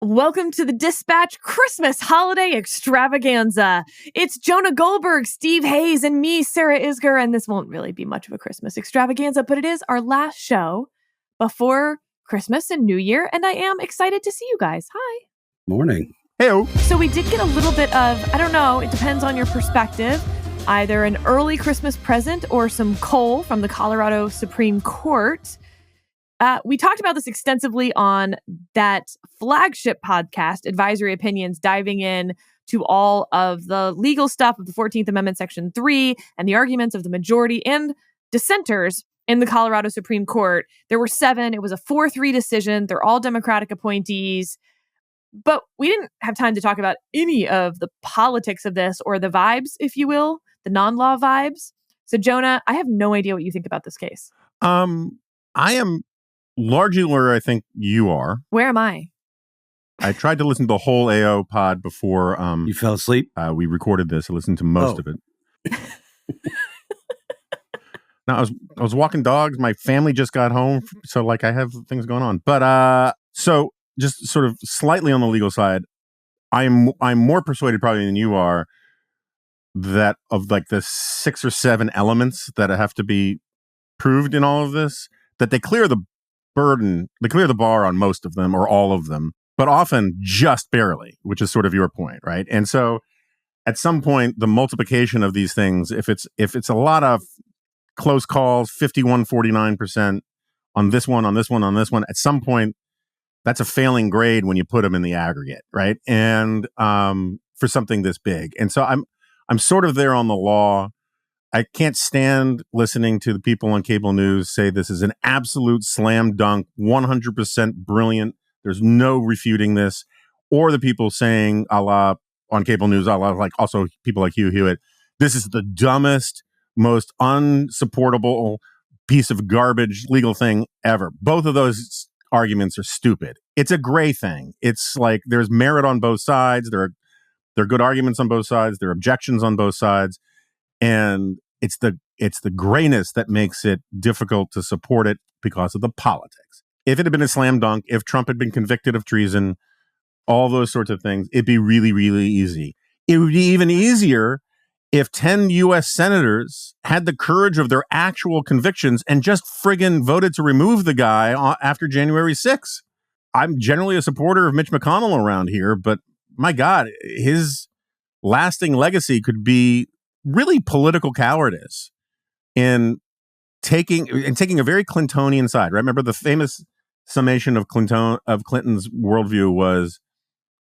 Welcome to the Dispatch Christmas Holiday Extravaganza. It's Jonah Goldberg, Steve Hayes, and me, Sarah Isger, and this won't really be much of a Christmas extravaganza, but it is our last show before Christmas and New Year, and I am excited to see you guys. Hi. Morning. Heyo. So we did get a little bit of, I don't know, it depends on your perspective, either an early Christmas present or some coal from the Colorado Supreme Court. We talked about this extensively on that flagship podcast, Advisory Opinions, diving in to all of the legal stuff of the 14th Amendment, Section 3, and the arguments of the majority and dissenters in the Colorado Supreme Court. There were 7. It was a 4-3 decision. They're all Democratic appointees. But we didn't have time to talk about any of the politics of this or the vibes, if you will, the non-law vibes. So, Jonah, I have no idea what you think about this case. I am largely where I think you are. Where am I? I tried to listen to the whole AO pod before You fell asleep? We recorded this. I listened to most of it. Now, I was walking dogs. My family just got home, so I have things going on. But so just sort of slightly on the legal side, I'm more persuaded probably than you are that of the 6 or 7 elements that have to be proved in all of this, that they clear the bar on most of them or all of them, but often just barely, which is sort of your point, right? And so at some point, the multiplication of these things, if it's a lot of close calls, 51-49% on this one, at some point, that's a failing grade when you put them in the aggregate, right? And for something this big. And so I'm sort of there on the law. I can't stand listening to the people on cable news say this is an absolute slam dunk, 100% brilliant. There's no refuting this. Or the people saying, a la on cable news, a la also people like Hugh Hewitt, this is the dumbest, most unsupportable piece of garbage legal thing ever. Both of those arguments are stupid. It's a gray thing. It's there's merit on both sides. There are good arguments on both sides. There are objections on both sides. And it's the grayness that makes it difficult to support it because of the politics. If it had been a slam dunk, if Trump had been convicted of treason, all those sorts of things, it'd be really, really easy. It would be even easier if 10 U.S. senators had the courage of their actual convictions and just friggin' voted to remove the guy after January 6th. I'm generally a supporter of Mitch McConnell around here, but my God, his lasting legacy could be really political cowardice in taking a very Clintonian side, right? Remember the famous summation of Clinton's worldview was,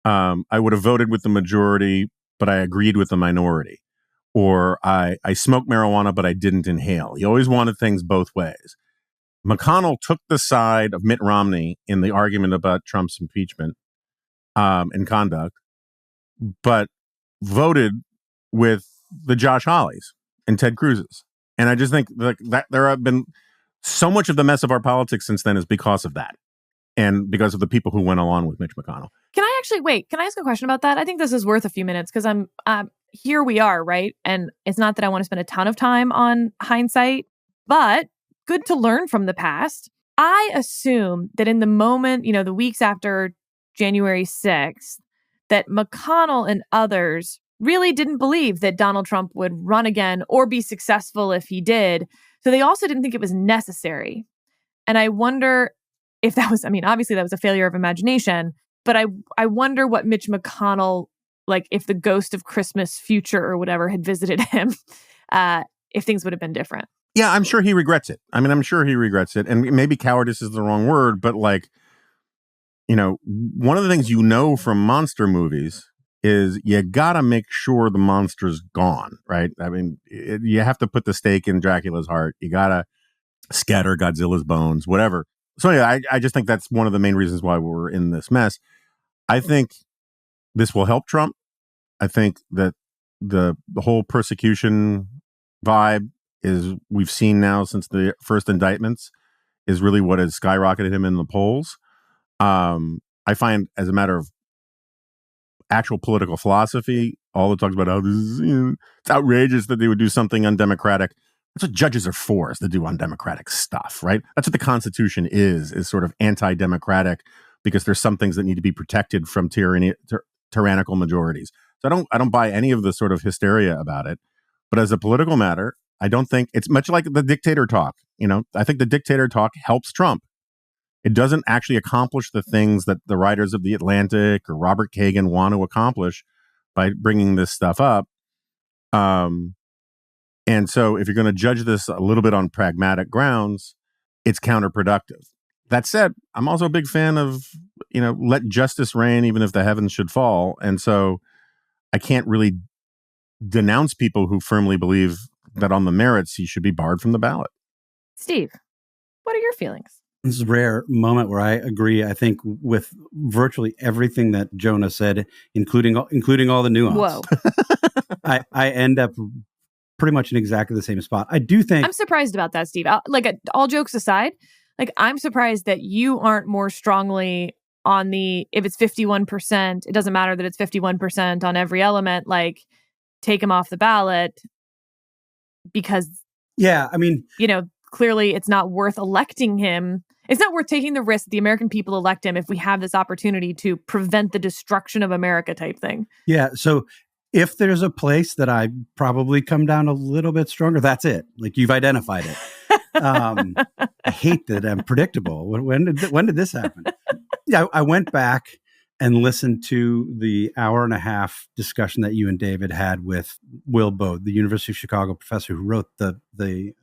I would have voted with the majority, but I agreed with the minority. Or I smoked marijuana, but I didn't inhale. He always wanted things both ways. McConnell took the side of Mitt Romney in the argument about Trump's impeachment and conduct, but voted with the Josh Hawleys and Ted Cruz's. And I just think that there have been so much of the mess of our politics since then is because of that. And because of the people who went along with Mitch McConnell. Can I ask a question about that? I think this is worth a few minutes because here we are, right? And it's not that I want to spend a ton of time on hindsight, but good to learn from the past. I assume that in the moment, the weeks after January 6th, that McConnell and others really didn't believe that Donald Trump would run again or be successful if he did. So they also didn't think it was necessary. And I wonder if that was, obviously that was a failure of imagination, but I wonder what Mitch McConnell, if the ghost of Christmas future or whatever had visited him, if things would have been different. Yeah, I'm sure he regrets it. I'm sure he regrets it. And maybe cowardice is the wrong word, but one of the things from monster movies is you gotta make sure the monster's gone, right? You have to put the stake in Dracula's heart. You gotta scatter Godzilla's bones, whatever. So anyway, I just think that's one of the main reasons why we're in this mess. I think this will help Trump. I think that the whole persecution vibe is we've seen now since the first indictments is really what has skyrocketed him in the polls. I find, as a matter of actual political philosophy, all the talks about how this is, it's outrageous that they would do something undemocratic. That's what judges are for, is to do undemocratic stuff, right? That's what the Constitution is sort of anti-democratic, because there's some things that need to be protected from tyrannical majorities. So I don't buy any of the sort of hysteria about it. But as a political matter, I don't think it's much like the dictator talk. I think the dictator talk helps Trump. It doesn't actually accomplish the things that the writers of The Atlantic or Robert Kagan want to accomplish by bringing this stuff up. And so if you're going to judge this a little bit on pragmatic grounds, it's counterproductive. That said, I'm also a big fan of, let justice reign even if the heavens should fall. And so I can't really denounce people who firmly believe that on the merits he should be barred from the ballot. Steve, what are your feelings? This is a rare moment where I agree, I think, with virtually everything that Jonah said, including all the nuance. Whoa. I end up pretty much in exactly the same spot. I do think... I'm surprised about that, Steve. All jokes aside, I'm surprised that you aren't more strongly on the, if it's 51%, it doesn't matter that it's 51% on every element, take him off the ballot because... Yeah, I mean... clearly it's not worth electing him. It's not worth taking the risk that the American people elect him if we have this opportunity to prevent the destruction of America type thing. Yeah. So if there's a place that I probably come down a little bit stronger, that's it. You've identified it. I hate that I'm predictable. When did this happen? Yeah, I went back and listened to the hour and a half discussion that you and David had with Will Bode, the University of Chicago professor who wrote the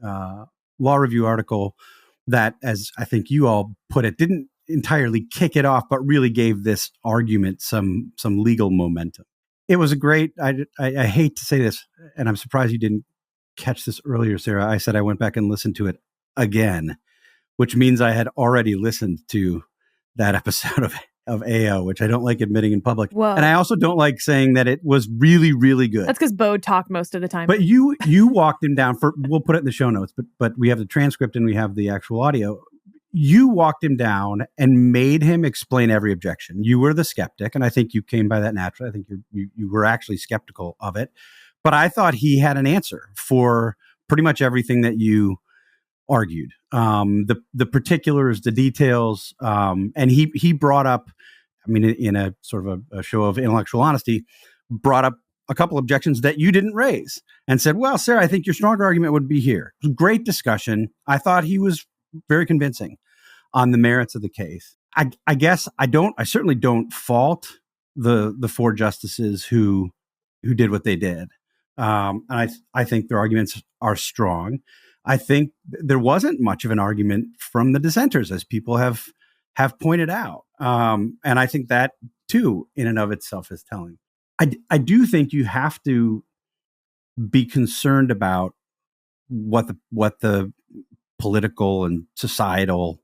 law review article that, as I think you all put it, didn't entirely kick it off, but really gave this argument some legal momentum. It was a great, I hate to say this, and I'm surprised you didn't catch this earlier, Sarah. I said I went back and listened to it again, which means I had already listened to that episode of AO, which I don't like admitting in public. Whoa. And I also don't like saying that it was really, really good. That's because Bode talked most of the time. But you walked him down we'll put it in the show notes, but we have the transcript and we have the actual audio. You walked him down and made him explain every objection. You were the skeptic, and I think you came by that naturally. I think you were actually skeptical of it. But I thought he had an answer for pretty much everything that you argued. The particulars, the details, and he brought up, in a sort of a show of intellectual honesty, brought up a couple objections that you didn't raise and said, well, Sarah, I think your stronger argument would be here. It was a great discussion. I thought he was very convincing on the merits of the case. I guess I certainly don't fault the four justices who did what they did. And I think their arguments are strong. I think there wasn't much of an argument from the dissenters, as people have pointed out. And I think that, too, in and of itself is telling. I do think you have to be concerned about what the political and societal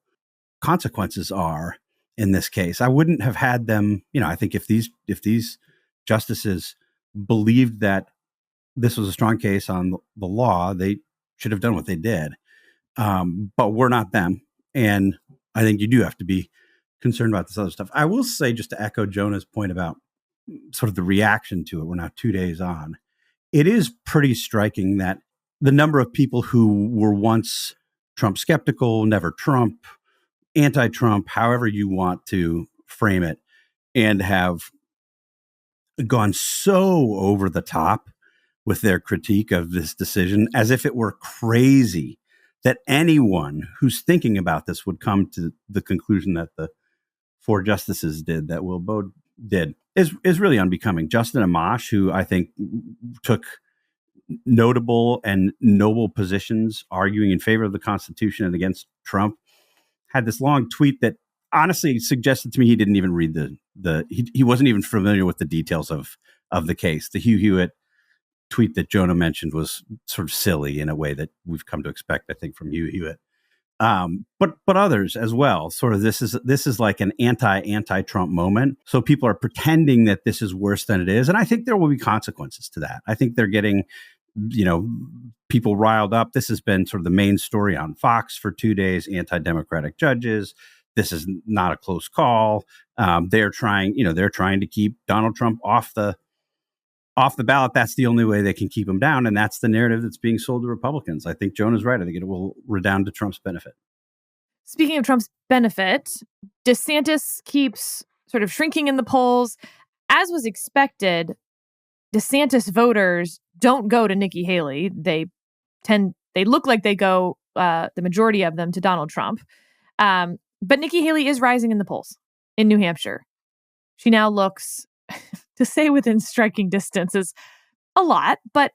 consequences are in this case. I wouldn't have had them, I think if these justices believed that this was a strong case on the law, they should have done what they did. But we're not them. And I think you do have to be concerned about this other stuff. I will say, just to echo Jonah's point about sort of the reaction to it, we're now 2 days on. It is pretty striking that the number of people who were once Trump skeptical, never Trump, anti-Trump, however you want to frame it, and have gone so over the top with their critique of this decision, as if it were crazy that anyone who's thinking about this would come to the conclusion that the four justices did, that Will Bode did, is really unbecoming. Justin Amash, who I think took notable and noble positions arguing in favor of the Constitution and against Trump, had this long tweet that honestly suggested to me he didn't even read he wasn't even familiar with the details of the case. The Hugh Hewitt tweet that Jonah mentioned was sort of silly in a way that we've come to expect, I think, from Hugh Hewitt. But others as well. Sort of this is like an anti-Trump moment. So people are pretending that this is worse than it is. And I think there will be consequences to that. I think they're getting, people riled up. This has been sort of the main story on Fox for 2 days, anti-democratic judges. This is not a close call. They're trying to keep Donald Trump off the ballot. That's the only way they can keep him down. And that's the narrative that's being sold to Republicans. I think Jonah's right. I think it will redound to Trump's benefit. Speaking of Trump's benefit, DeSantis keeps sort of shrinking in the polls. As was expected, DeSantis voters don't go to Nikki Haley. They look like they go, the majority of them, to Donald Trump. But Nikki Haley is rising in the polls in New Hampshire. She now looks, to say within striking distance is a lot, but,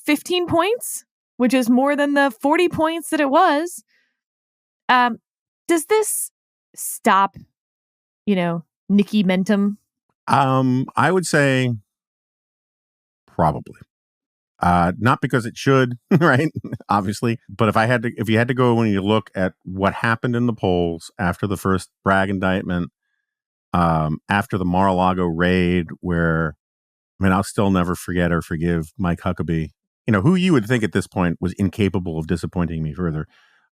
15 points, which is more than the 40 points that it was. Does this stop, Nikki Mentum? I would say probably. Not because it should, right? Obviously. But if you had to go when you look at what happened in the polls after the first Bragg indictment, after the Mar-a-Lago raid, where, I'll still never forget or forgive Mike Huckabee, who you would think at this point was incapable of disappointing me further,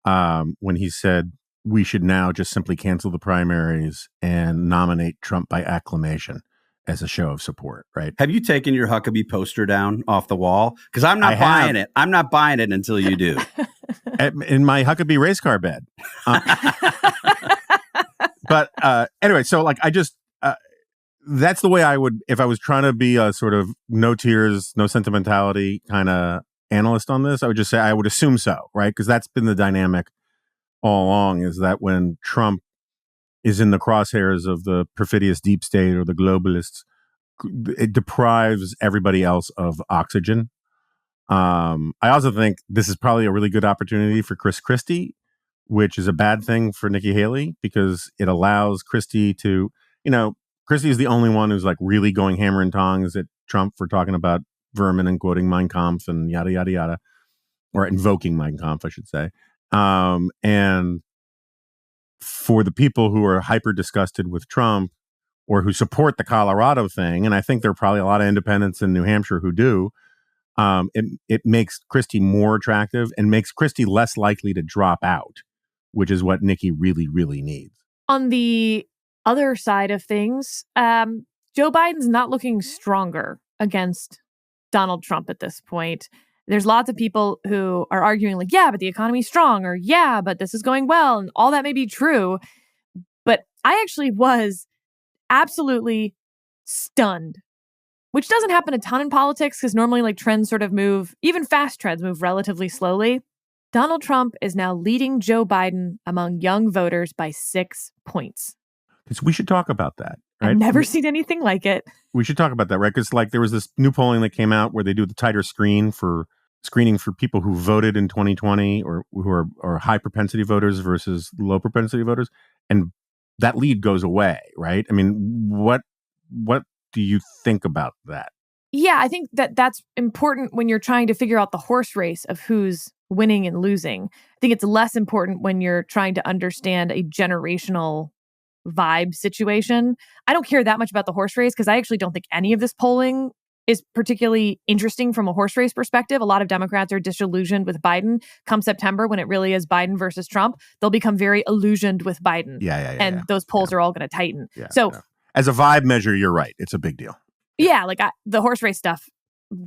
when he said, we should now just simply cancel the primaries and nominate Trump by acclamation as a show of support, right? Have you taken your Huckabee poster down off the wall? Because I'm not buying it. I'm not buying it until you do. In my Huckabee race car bed. But anyway, so that's the way I would, if I was trying to be a sort of no tears, no sentimentality kind of analyst on this, I would just say I would assume so, right? Because that's been the dynamic all along, is that when Trump is in the crosshairs of the perfidious deep state or the globalists, it deprives everybody else of oxygen. I also think this is probably a really good opportunity for Chris Christie, which is a bad thing for Nikki Haley, because it allows Christie to, Christie is the only one who's really going hammer and tongs at Trump for talking about vermin and quoting Mein Kampf and yada, yada, yada, or invoking Mein Kampf, I should say. And for the people who are hyper disgusted with Trump or who support the Colorado thing, and I think there are probably a lot of independents in New Hampshire who do, it makes Christie more attractive and makes Christie less likely to drop out, which is what Nikki really, really needs. On the other side of things, Joe Biden's not looking stronger against Donald Trump at this point. There's lots of people who are arguing yeah, but the economy's strong, or yeah, but this is going well. And all that may be true. But I actually was absolutely stunned, which doesn't happen a ton in politics because normally trends sort of move, even fast trends move relatively slowly. Donald Trump is now leading Joe Biden among young voters by 6 points. Because we should talk about that. Right? I've never seen anything like it. We should talk about that, right? Because there was this new polling that came out where they do the tighter screening for people who voted in 2020 or who are high propensity voters versus low propensity voters, and that lead goes away, right? What do you think about that? Yeah, I think that's important when you're trying to figure out the horse race of who's winning and losing. I think it's less important when you're trying to understand a generational vibe situation. I don't care that much about the horse race because I actually don't think any of this polling is particularly interesting from a horse race perspective. A lot of Democrats are disillusioned with Biden. Come September, when it really is Biden versus Trump, they'll become very illusioned with Biden. Yeah. Those polls are all going to tighten. So as a vibe measure, you're right. It's a big deal. Yeah, the horse race stuff,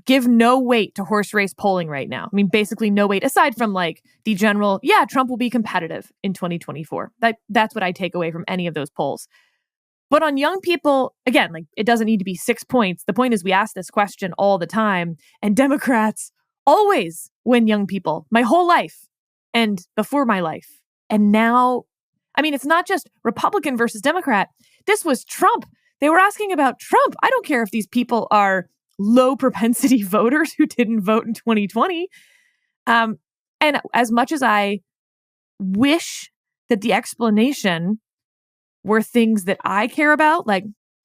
give no weight to horse race polling right now. Basically no weight, aside from the general, Trump will be competitive in 2024. That's what I take away from any of those polls. But on young people, again, it doesn't need to be 6 points. The point is we ask this question all the time, and Democrats always win young people my whole life and before my life. And now, it's not just Republican versus Democrat. This was Trump. They were asking about Trump. I don't care if these people are low propensity voters who didn't vote in 2020. And as much as I wish that the explanation were things that I care about,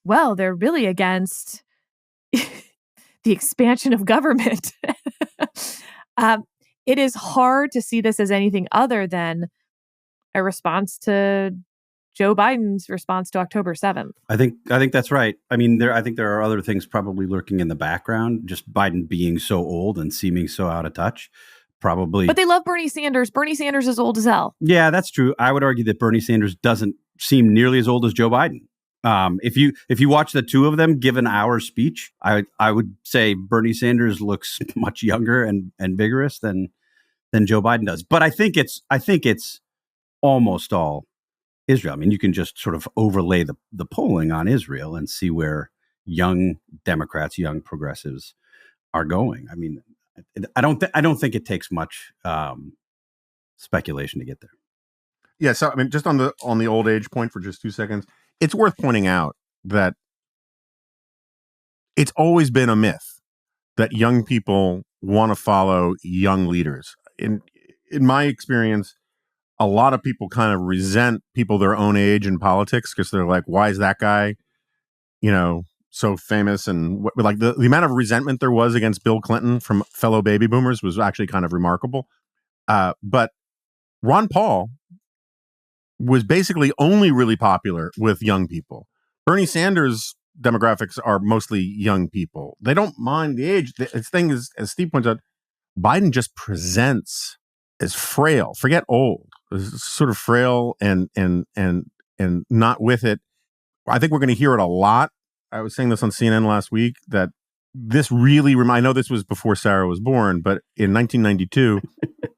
they're really against the expansion of government. It is hard to see this as anything other than a response to Joe Biden's response to October 7th. I think that's right. I think there are other things probably lurking in the background. Just Biden being so old and seeming so out of touch. Probably. But they love Bernie Sanders. Bernie Sanders is old as hell. Yeah, that's true. I would argue that Bernie Sanders doesn't seem nearly as old as Joe Biden. If you watch the two of them give an hour speech, I would say Bernie Sanders looks much younger and vigorous than Joe Biden does. But I think it's almost all Israel. I mean, you can just sort of overlay the polling on Israel and see where young Democrats, young progressives are going. I mean, I don't think it takes much speculation to get there. Yeah, so I mean, just on the old age point for just 2 seconds, it's worth pointing out that it's always been a myth that young people want to follow young leaders. In my experience, a lot of people kind of resent people their own age in politics because they're like, why is that guy, so famous? And like the amount of resentment there was against Bill Clinton from fellow baby boomers was actually kind of remarkable. But Ron Paul was basically only really popular with young people. Bernie Sanders' demographics are mostly young people. They don't mind the age. The thing is, as Steve points out, Biden just presents as frail. Forget old. Sort of frail and not with it. I think we're going to hear it a lot. I was saying this on CNN last week that this really I know this was before Sarah was born, but in 1992,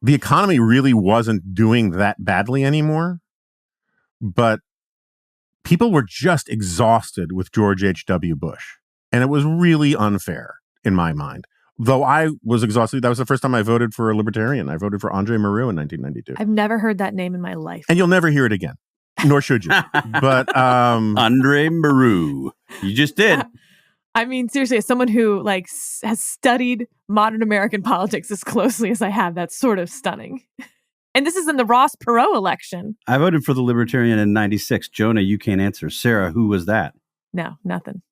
the economy really wasn't doing that badly anymore. But people were just exhausted with George H.W. Bush. And it was really unfair in my mind. Though I was exhausted. That was the first time I voted for a libertarian. I voted for Andre Maru in 1992. I've never heard that name in my life. And you'll never hear it again. Nor should you. But Andre Maru. You just did. I mean, seriously, as someone who has studied modern American politics as closely as I have, that's sort of stunning. And this is in the Ross Perot election. I voted for the Libertarian in 96. Jonah, you can't answer. Sarah, who was that? No, nothing.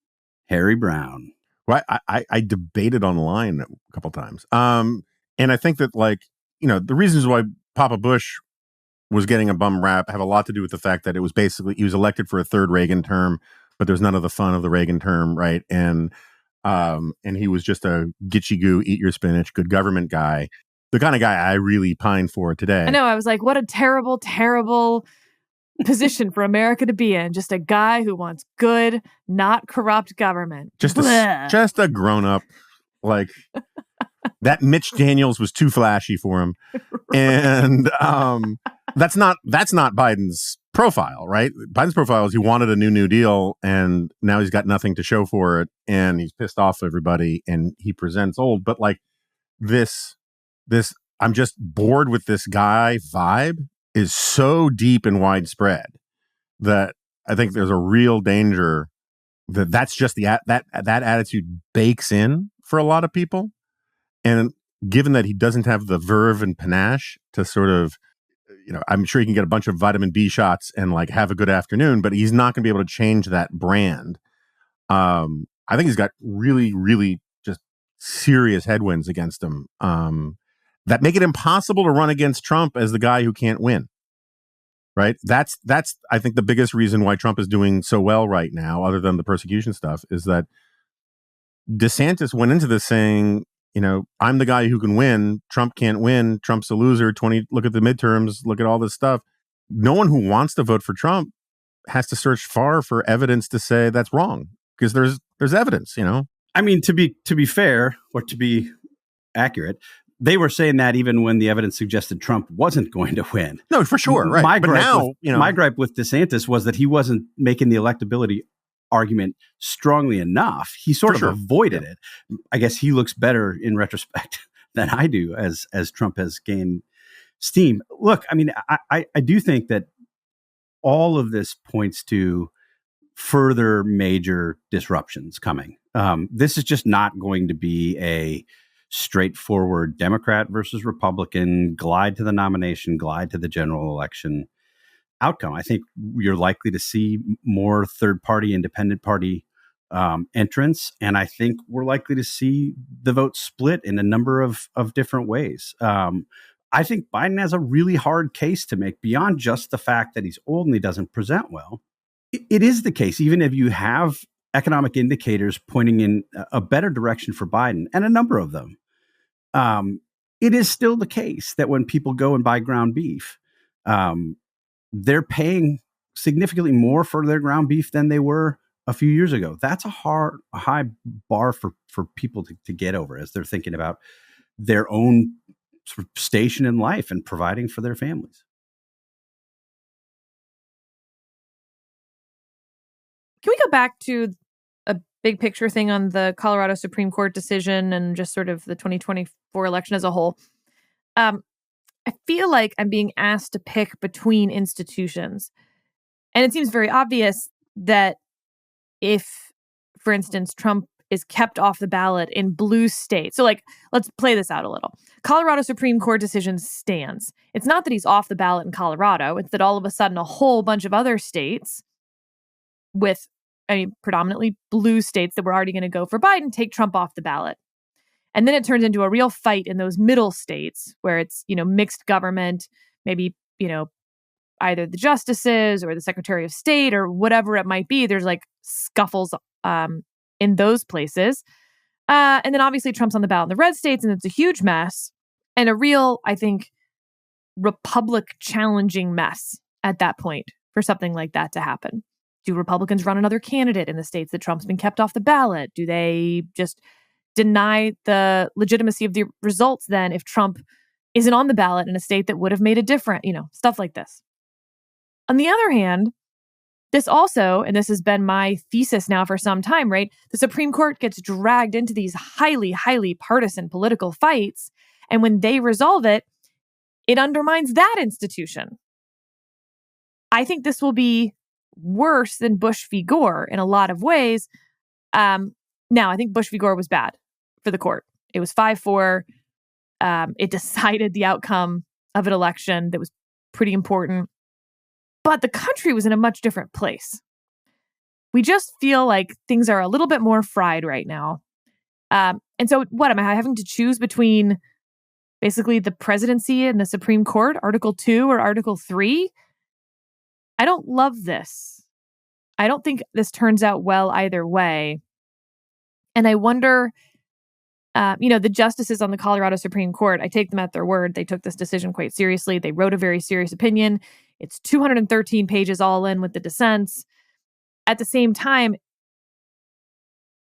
Harry Brown. Well, I debated online a couple times. And I think that, the reasons why Papa Bush was getting a bum rap have a lot to do with the fact that it was basically, he was elected for a third Reagan term, but there's none of the fun of the Reagan term, right? And he was just a gitchy goo, eat your spinach, good government guy. The kind of guy I really pine for today. I know. I was like, what a terrible, terrible position for America to be in. Just a guy who wants good, not corrupt government. Just a grown up. Like that Mitch Daniels was too flashy for him. And that's not Biden's profile, right? Biden's profile is he wanted a New Deal and now he's got nothing to show for it. And he's pissed off everybody and he presents old. But this I'm just bored with this guy vibe is so deep and widespread that I think there's a real danger that that's just that attitude bakes in for a lot of people. And given that he doesn't have the verve and panache to sort of, I'm sure he can get a bunch of vitamin B shots and have a good afternoon, but he's not going to be able to change that brand. I think he's got really, really just serious headwinds against him. That make it impossible to run against Trump as the guy who can't win, right? That's I think the biggest reason why Trump is doing so well right now, other than the persecution stuff, is that DeSantis went into this saying, I'm the guy who can win. Trump can't win. Trump's a loser. Look at the midterms. Look at all this stuff. No one who wants to vote for Trump has to search far for evidence to say that's wrong because there's evidence. I mean, to be fair or to be accurate, they were saying that even when the evidence suggested Trump wasn't going to win. No, for sure. Right. My gripe with DeSantis was that he wasn't making the electability argument strongly enough. He sort of avoided it. I guess he looks better in retrospect than I do as Trump has gained steam. Look, I mean, I do think that all of this points to further major disruptions coming. This is just not going to be a straightforward Democrat versus Republican, glide to the nomination, glide to the general election outcome. I think you're likely to see more third party, independent party entrants. And I think we're likely to see the vote split in a number of different ways. I think Biden has a really hard case to make beyond just the fact that he's old and he doesn't present well. It is the case, even if you have economic indicators pointing in a better direction for Biden, and a number of them. It is still the case that when people go and buy ground beef, they're paying significantly more for their ground beef than they were a few years ago. That's a high bar for people to get over as they're thinking about their own sort of station in life and providing for their families. Can we go back to a big picture thing on the Colorado Supreme Court decision and just sort of the 2024 election as a whole? I feel like I'm being asked to pick between institutions. And it seems very obvious that if, for instance, Trump is kept off the ballot in blue states. So let's play this out a little. Colorado Supreme Court decision stands. It's not that he's off the ballot in Colorado. It's that all of a sudden a whole bunch of other states with, predominantly blue states that were already going to go for Biden take Trump off the ballot. And then it turns into a real fight in those middle states where it's, mixed government, maybe, either the justices or the Secretary of State or whatever it might be. There's scuffles in those places. And then obviously Trump's on the ballot in the red states, and it's a huge mess and a real, I think, Republic challenging mess at that point for something like that to happen. Do Republicans run another candidate in the states that Trump's been kept off the ballot? Do they just deny the legitimacy of the results then if Trump isn't on the ballot in a state that would have made a difference? Stuff like this. On the other hand, this also, and this has been my thesis now for some time, right? The Supreme Court gets dragged into these highly, highly partisan political fights. And when they resolve it, it undermines that institution. I think this will be worse than Bush v. Gore in a lot of ways. Now, I think Bush v. Gore was bad for the court. It was 5-4. It decided the outcome of an election that was pretty important. But the country was in a much different place. We just feel like things are a little bit more fried right now. And so what, am I having to choose between basically the presidency and the Supreme Court, Article 2 or Article 3? I don't love this. I don't think this turns out well either way. And I wonder, the justices on the Colorado Supreme Court, I take them at their word. They took this decision quite seriously. They wrote a very serious opinion. It's 213 pages all in with the dissents. At the same time,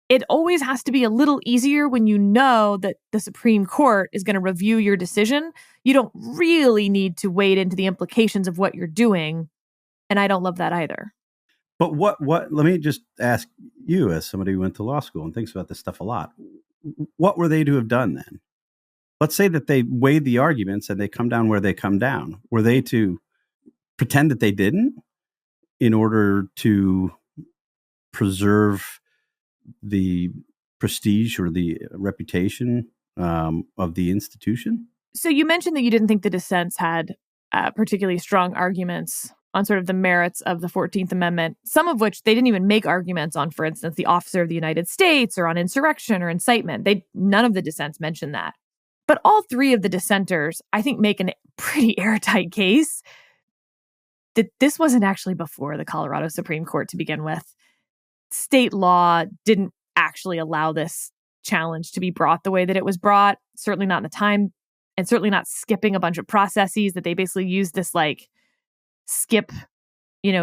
it always has to be a little easier when you know that the Supreme Court is going to review your decision. You don't really need to wade into the implications of what you're doing. And I don't love that either. But what, let me just ask you, as somebody who went to law school and thinks about this stuff a lot, what were they to have done then? Let's say that they weighed the arguments and they come down where they come down. Were they to pretend that they didn't in order to preserve the prestige or the reputation of the institution? So you mentioned that you didn't think the dissents had particularly strong arguments on sort of the merits of the 14th Amendment, some of which they didn't even make arguments on, for instance, the officer of the United States or on insurrection or incitement. None of the dissents mentioned that. But all three of the dissenters, I think, make a pretty airtight case that this wasn't actually before the Colorado Supreme Court to begin with. State law didn't actually allow this challenge to be brought the way that it was brought, certainly not in the time, and certainly not skipping a bunch of processes that they basically used this skip,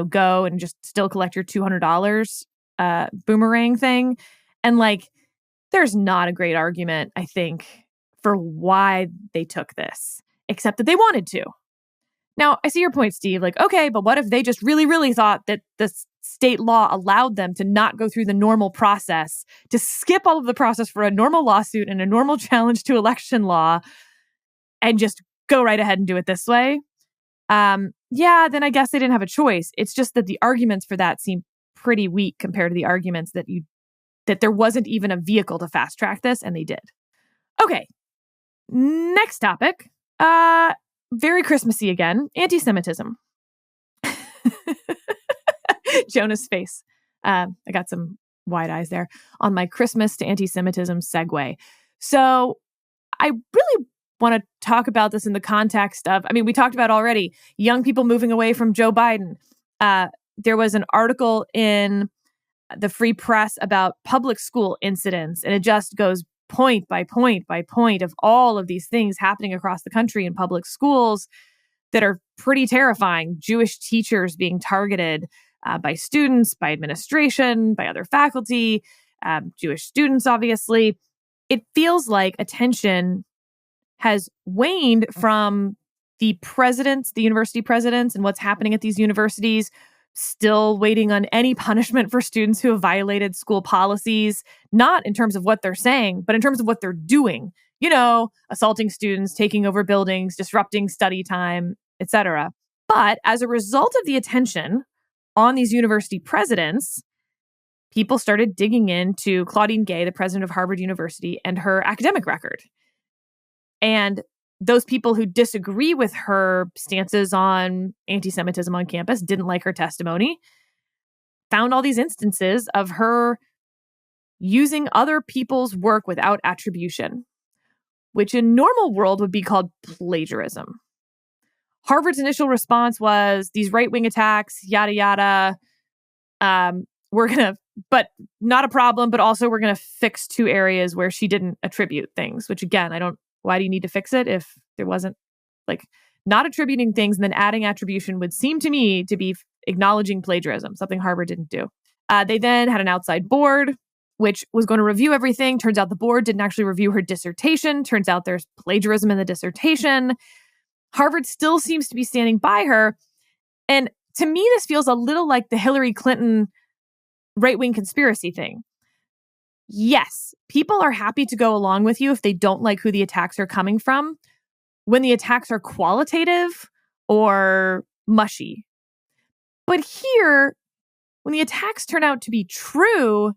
go and just still collect your $200 boomerang thing. And there's not a great argument, I think, for why they took this, except that they wanted to. Now, I see your point, Steve. Okay, but what if they just really, really thought that the state law allowed them to not go through the normal process, to skip all of the process for a normal lawsuit and a normal challenge to election law and just go right ahead and do it this way? Then I guess they didn't have a choice. It's just that the arguments for that seem pretty weak compared to the arguments that there wasn't even a vehicle to fast track this, and they did. Okay, next topic. Very Christmassy again, anti-Semitism. Jonah's face. I got some wide eyes there on my Christmas to anti-Semitism segue. So I really want to talk about this in the context of, we talked about already, young people moving away from Joe Biden. There was an article in the Free Press about public school incidents, and it just goes point by point by point of all of these things happening across the country in public schools that are pretty terrifying. Jewish teachers being targeted by students, by administration, by other faculty, Jewish students, obviously. It feels like attention has waned from the presidents, the university presidents, and what's happening at these universities still waiting on any punishment for students who have violated school policies, not in terms of what they're saying, but in terms of what they're doing. Assaulting students, taking over buildings, disrupting study time, etc. But as a result of the attention on these university presidents, people started digging into Claudine Gay, the president of Harvard University, and her academic record. And those people who disagree with her stances on anti-Semitism on campus, didn't like her testimony, found all these instances of her using other people's work without attribution, which in normal world would be called plagiarism. Harvard's initial response was these right-wing attacks, yada, yada. But not a problem, but also we're going to fix 2 areas where she didn't attribute things, which again, why do you need to fix it if there wasn't, not attributing things and then adding attribution would seem to me to be acknowledging plagiarism, something Harvard didn't do. They then had an outside board, which was going to review everything. Turns out the board didn't actually review her dissertation. Turns out there's plagiarism in the dissertation. Harvard still seems to be standing by her. And to me, this feels a little like the Hillary Clinton right-wing conspiracy thing. Yes, people are happy to go along with you if they don't like who the attacks are coming from, when the attacks are qualitative or mushy. But here, when the attacks turn out to be true,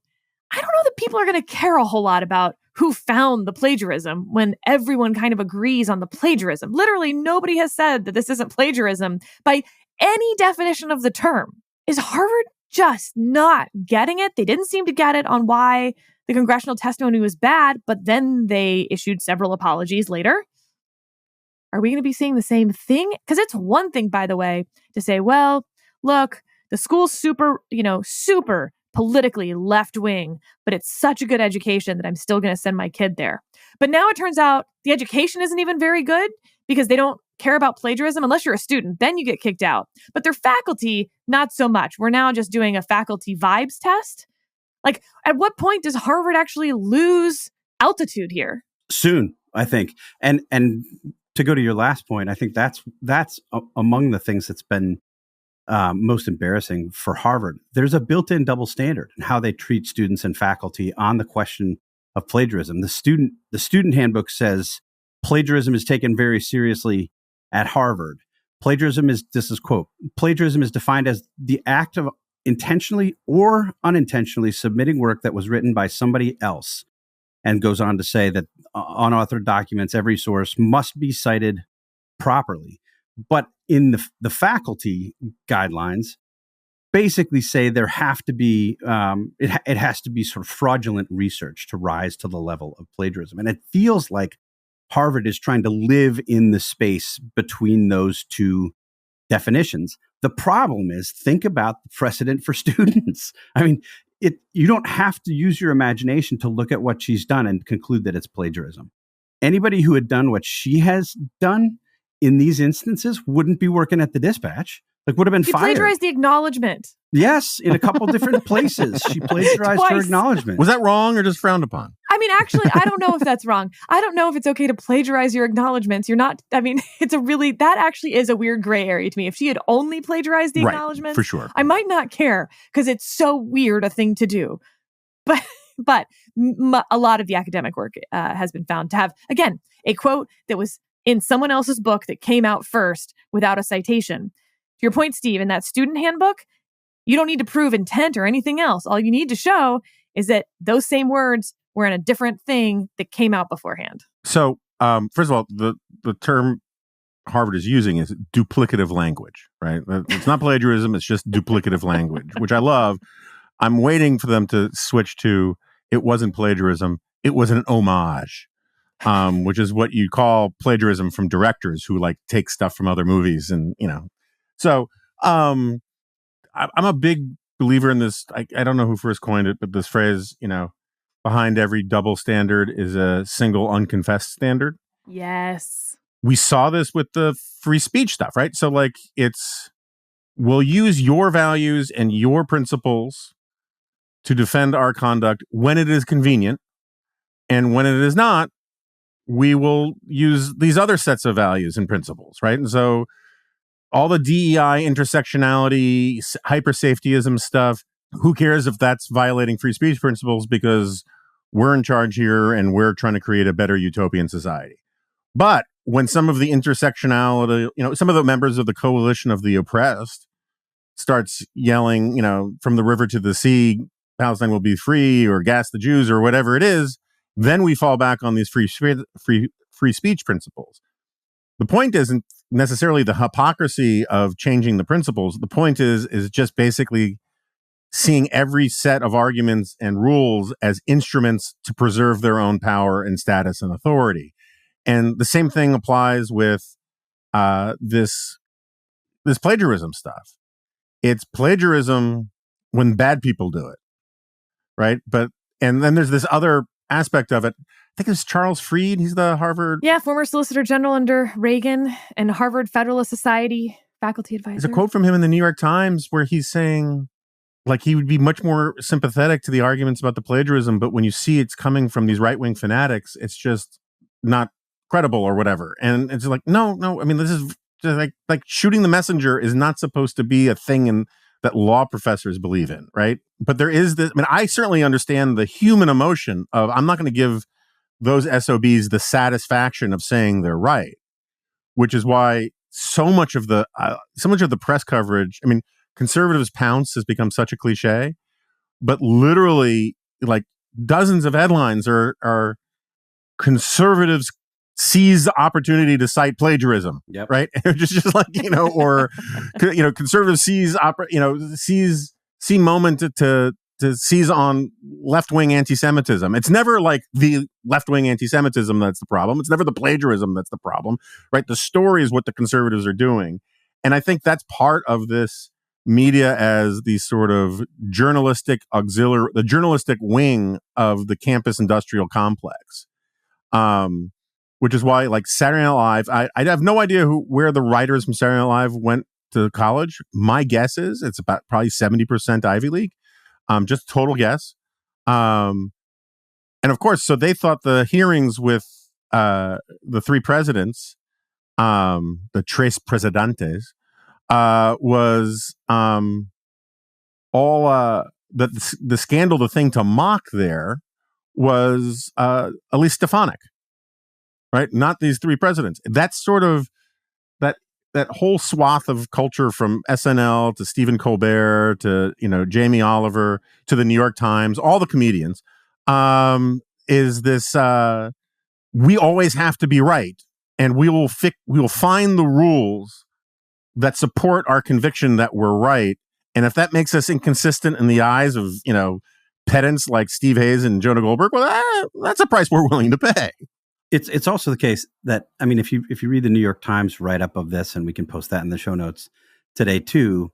I don't know that people are going to care a whole lot about who found the plagiarism when everyone kind of agrees on the plagiarism. Literally, nobody has said that this isn't plagiarism by any definition of the term. Is Harvard just not getting it? They didn't seem to get it on why the congressional testimony was bad, but then they issued several apologies later. Are we going to be seeing the same thing? Because it's one thing, by the way, to say, well, look, the school's super politically left-wing, but it's such a good education that I'm still going to send my kid there. But now it turns out the education isn't even very good because they don't care about plagiarism unless you're a student. Then you get kicked out. But their faculty, not so much. We're now just doing a faculty vibes test. At what point does Harvard actually lose altitude here? Soon, I think. And to go to your last point, I think that's among the things that's been most embarrassing for Harvard. There's a built-in double standard in how they treat students and faculty on the question of plagiarism. The student handbook says plagiarism is taken very seriously at Harvard. Plagiarism is defined as the act of intentionally or unintentionally submitting work that was written by somebody else, and goes on to say that unauthored documents, every source must be cited properly. But in the faculty guidelines, basically say there have to be, it has to be sort of fraudulent research to rise to the level of plagiarism. And it feels like Harvard is trying to live in the space between those 2 definitions. The problem is, think about the precedent for students. I mean, you don't have to use your imagination to look at what she's done and conclude that it's plagiarism. Anybody who had done what she has done in these instances wouldn't be working at the Dispatch. Would have been fired. She plagiarized the acknowledgement. Yes, in a couple different places. She plagiarized her acknowledgement. Was that wrong or just frowned upon? I mean, actually, I don't know if that's wrong. I don't know if it's okay to plagiarize your acknowledgments. That actually is a weird gray area to me. If she had only plagiarized the acknowledgments, for sure, I might not care because it's so weird a thing to do. But a lot of the academic work has been found to have, again, a quote that was in someone else's book that came out first without a citation. To your point, Steve, in that student handbook, you don't need to prove intent or anything else. All you need to show is that those same words were in a different thing that came out beforehand. So, first of all, the term Harvard is using is duplicative language, right? It's not plagiarism. It's just duplicative language, which I love. I'm waiting for them to switch to, it wasn't plagiarism. It was an homage, which is what you call plagiarism from directors who take stuff from other movies. And, so I'm a big believer in this. I don't know who first coined it, but this phrase, behind every double standard is a single unconfessed standard. Yes. We saw this with the free speech stuff, right? So we'll use your values and your principles to defend our conduct when it is convenient. And when it is not, we will use these other sets of values and principles, right? And so all the DEI, intersectionality, hyper safetyism stuff. Who cares if that's violating free speech principles, because we're in charge here and we're trying to create a better utopian society. But when some of the intersectionality, some of the members of the coalition of the oppressed starts yelling, from the river to the sea, Palestine will be free, or gas the Jews, or whatever it is, then we fall back on these free speech principles. The point isn't necessarily the hypocrisy of changing the principles. The point is just basically seeing every set of arguments and rules as instruments to preserve their own power and status and authority. And the same thing applies with this plagiarism stuff. It's plagiarism when bad people do it, right? And then there's this other aspect of it. I think it's Charles Fried. He's the Harvard. Yeah, former Solicitor General under Reagan and Harvard Federalist Society faculty advisor. There's a quote from him in the New York Times where he's saying, he would be much more sympathetic to the arguments about the plagiarism, but when you see it's coming from these right-wing fanatics, it's just not credible or whatever. And it's like, no. I mean, this is just like shooting the messenger is not supposed to be a thing that law professors believe in, right? But there is this. I mean, I certainly understand the human emotion of I'm not going to give those SOBs the satisfaction of saying they're right, which is why so much of the press coverage. I mean, conservatives pounce has become such a cliche, but literally, dozens of headlines are conservatives seize the opportunity to cite plagiarism. Yep. Right? just or conservatives see moment to seize on left-wing anti-Semitism. It's never the left-wing anti-Semitism that's the problem. It's never the plagiarism that's the problem, right? The story is what the conservatives are doing. And I think that's part of this media as the sort of journalistic the journalistic wing of the campus industrial complex. Which is why, Saturday Night Live, I have no idea where the writers from Saturday Night Live went to college. My guess is it's about probably 70% Ivy League. Just total guess. And of course, so they thought the hearings with the three presidents, the tres presidentes, was all the scandal. The thing to mock there was Elise Stefanik, right? Not these three presidents. That's sort of that whole swath of culture, from SNL to Stephen Colbert to Jamie Oliver to the New York Times, all the comedians, is this we always have to be right, and we will find the rules that support our conviction that we're right. And if that makes us inconsistent in the eyes of pedants like Steve Hayes and Jonah Goldberg, well, that's a price we're willing to pay. It's also the case that, I mean, if you read the New York Times write-up of this, and we can post that in the show notes today too,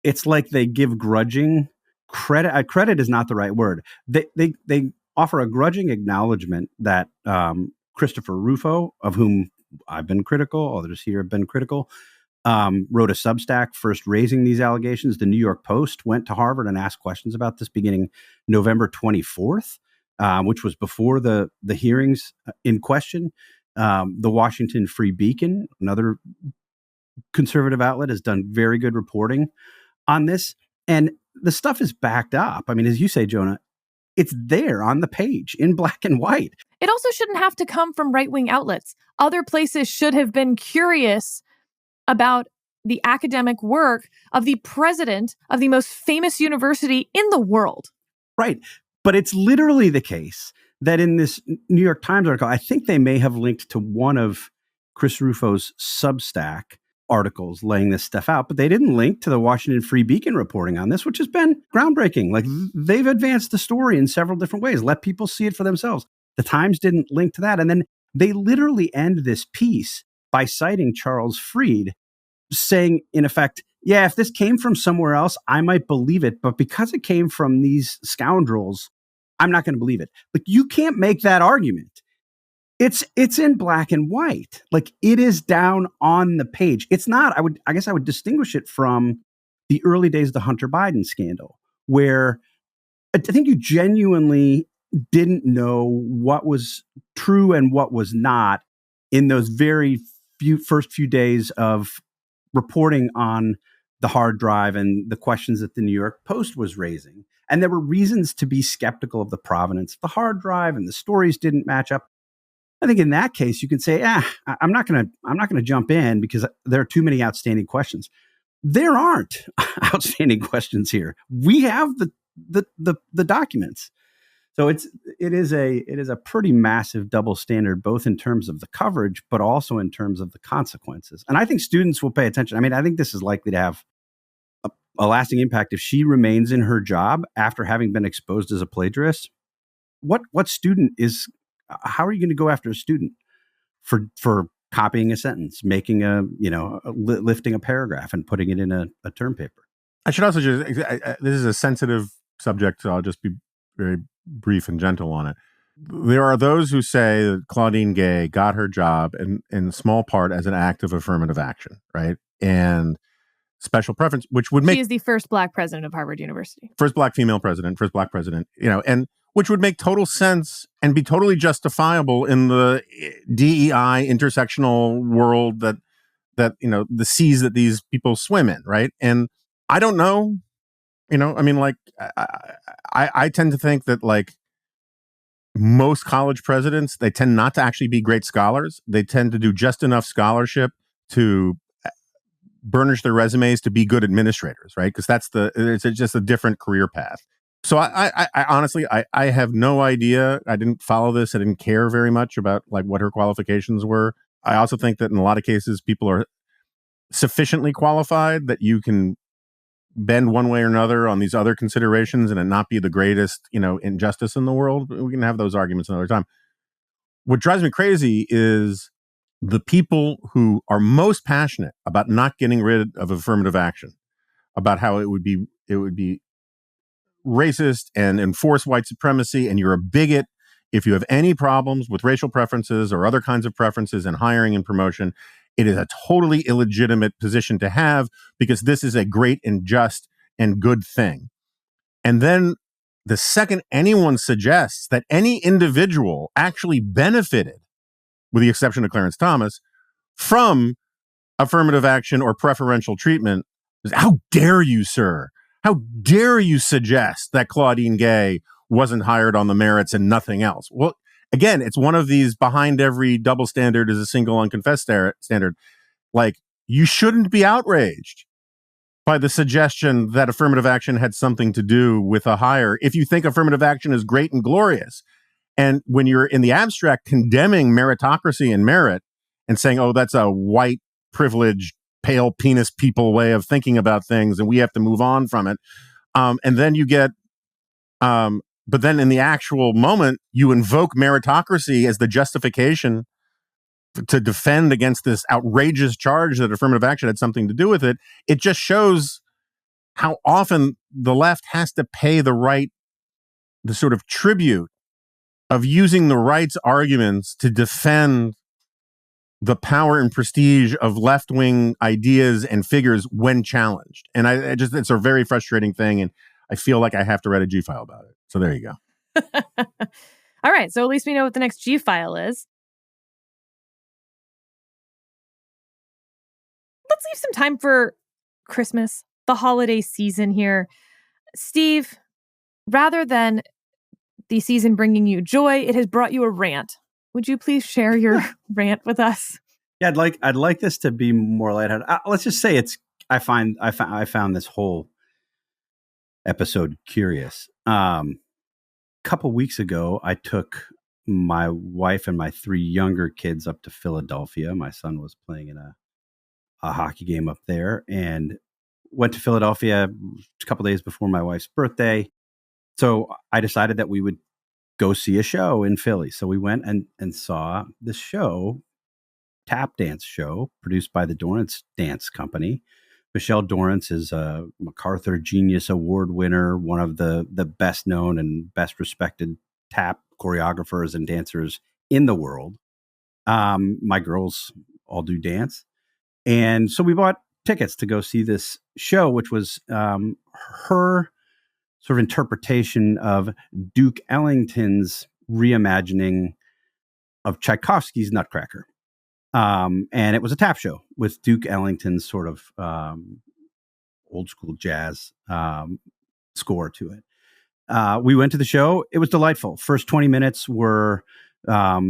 it's like they give grudging credit. Credit is not the right word. They offer a grudging acknowledgement that Christopher Rufo, of whom I've been critical, others here have been critical, wrote a Substack first raising these allegations. The New York Post went to Harvard and asked questions about this beginning November 24th. Which was before the hearings in question. The Washington Free Beacon, another conservative outlet, has done very good reporting on this. And the stuff is backed up. I mean, as you say, Jonah, it's there on the page in black and white. It also shouldn't have to come from right-wing outlets. Other places should have been curious about the academic work of the president of the most famous university in the world. Right. But it's literally the case that in this New York Times article, I think they may have linked to one of Chris Rufo's Substack articles laying this stuff out, but they didn't link to the Washington Free Beacon reporting on this, which has been groundbreaking. They've advanced the story in several different ways, let people see it for themselves. The Times didn't link to that. And then they literally end this piece by citing Charles Fried, saying, in effect, yeah, if this came from somewhere else, I might believe it. But because it came from these scoundrels, I'm not going to believe it. You can't make that argument. It's in black and white. It is down on the page. It's not, I guess I would distinguish it from the early days of the Hunter Biden scandal, where I think you genuinely didn't know what was true and what was not in those very first few days of reporting on the hard drive and the questions that the New York Post was raising. And there were reasons to be skeptical of the provenance of the hard drive, and the stories didn't match up. I think in that case, you can say, I'm not going to jump in because there are too many outstanding questions. There aren't outstanding questions here. We have the documents. So it is a pretty massive double standard, both in terms of the coverage, but also in terms of the consequences. And I think students will pay attention. I mean, I think this is likely to have a lasting impact if she remains in her job after having been exposed as a plagiarist. What student is? How are you going to go after a student for copying a sentence, making lifting a paragraph and putting it in a term paper? I should also this is a sensitive subject, so I'll just be very brief and gentle on it. There are those who say that Claudine Gay got her job in small part as an act of affirmative action, right? And special preference, which would make... She is the first Black president of Harvard University. First Black female president, first Black president, and which would make total sense and be totally justifiable in the DEI intersectional world that the seas that these people swim in, right? And I don't know, I mean, like, I tend to think that, like, most college presidents, they tend not to actually be great scholars. They tend to do just enough scholarship to burnish their resumes to be good administrators, right? Because it's just a different career path. So I honestly, I have no idea. I didn't follow this. I didn't care very much about, like, what her qualifications were. I also think that in a lot of cases, people are sufficiently qualified that you can bend one way or another on these other considerations and it not be the greatest, injustice in the world. We can have those arguments another time. What drives me crazy is the people who are most passionate about not getting rid of affirmative action, about how it would be racist and enforce white supremacy, and you're a bigot if you have any problems with racial preferences or other kinds of preferences in hiring and promotion. It is a totally illegitimate position to have because this is a great and just and good thing. And then the second anyone suggests that any individual actually benefited, with the exception of Clarence Thomas, from affirmative action or preferential treatment, how dare you, sir? How dare you suggest that Claudine Gay wasn't hired on the merits and nothing else? Well, again, it's one of these behind every double standard is a single unconfessed standard. Like, you shouldn't be outraged by the suggestion that affirmative action had something to do with a hire if you think affirmative action is great and glorious. And when you're in the abstract condemning meritocracy and merit and saying, oh, that's a white, privileged, pale penis people way of thinking about things and we have to move on from it. And then you get... But then in the actual moment, you invoke meritocracy as the justification to defend against this outrageous charge that affirmative action had something to do with it. It just shows how often the left has to pay the sort of tribute of using the right's arguments to defend the power and prestige of left-wing ideas and figures when challenged. And it's a very frustrating thing. And I feel like I have to write a G-file about it. So there you go. All right. So at least we know what the next G-file is. Let's leave some time for Christmas, the holiday season here. Steve, rather than the season bringing you joy, it has brought you a rant. Would you please share your rant with us? Yeah, I'd like this to be more lighthearted. Let's just say I found this whole episode curious. Couple weeks ago, I took my wife and my 3 younger kids up to Philadelphia. My son was playing in a hockey game up there, and went to Philadelphia a couple days before my wife's birthday. So I decided that we would go see a show in Philly. So we went and saw this show, tap dance show, produced by the Dorrance Dance Company. Michelle Dorrance is a MacArthur Genius Award winner, one of the best known and best respected tap choreographers and dancers in the world. My girls all do dance. And so we bought tickets to go see this show, which was her sort of interpretation of Duke Ellington's reimagining of Tchaikovsky's Nutcracker. And it was a tap show with Duke Ellington's sort of old school jazz score to it. We went to the show. It was delightful. First 20 minutes were, I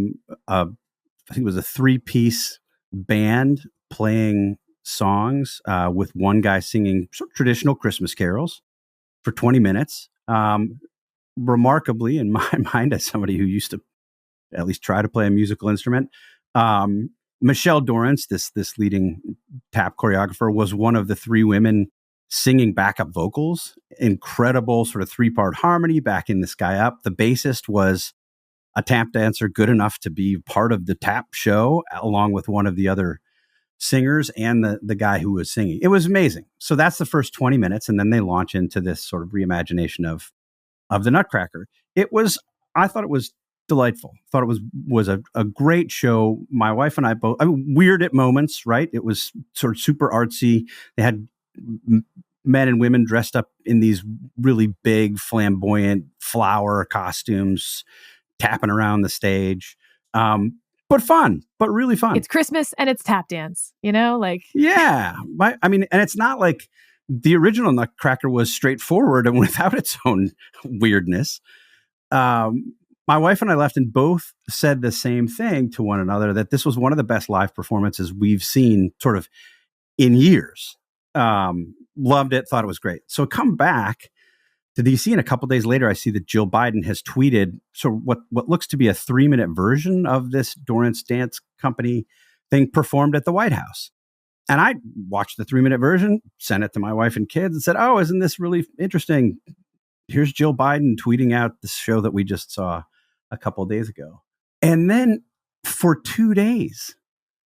think it was a 3-piece band playing songs with one guy singing sort of traditional Christmas carols for 20 minutes. Remarkably, in my mind, as somebody who used to at least try to play a musical instrument, Michelle Dorrance, this leading tap choreographer, was one of the 3 women singing backup vocals. Incredible sort of 3-part harmony, backing this guy up. The bassist was a tap dancer good enough to be part of the tap show, along with one of the other singers and the guy who was singing. It was amazing. So that's the first 20 minutes, and then they launch into this sort of reimagination of the Nutcracker. I thought it was delightful. Thought it was a great show. My wife and I both, weird at moments, right? It was sort of super artsy. They had men and women dressed up in these really big, flamboyant flower costumes, tapping around the stage. But fun, but really fun. It's Christmas and it's tap dance, like. Yeah. And it's not like the original Nutcracker was straightforward and without its own weirdness. My wife and I left and both said the same thing to one another, that this was one of the best live performances we've seen sort of in years. Loved it, thought it was great. So come back to DC, and a couple days later, I see that Jill Biden has tweeted what looks to be a 3-minute version of this Dorrance Dance Company thing performed at the White House. And I watched the 3-minute version, sent it to my wife and kids, and said, "Oh, isn't this really interesting? Here's Jill Biden tweeting out the show that we just saw a couple of days ago." And then for 2 days,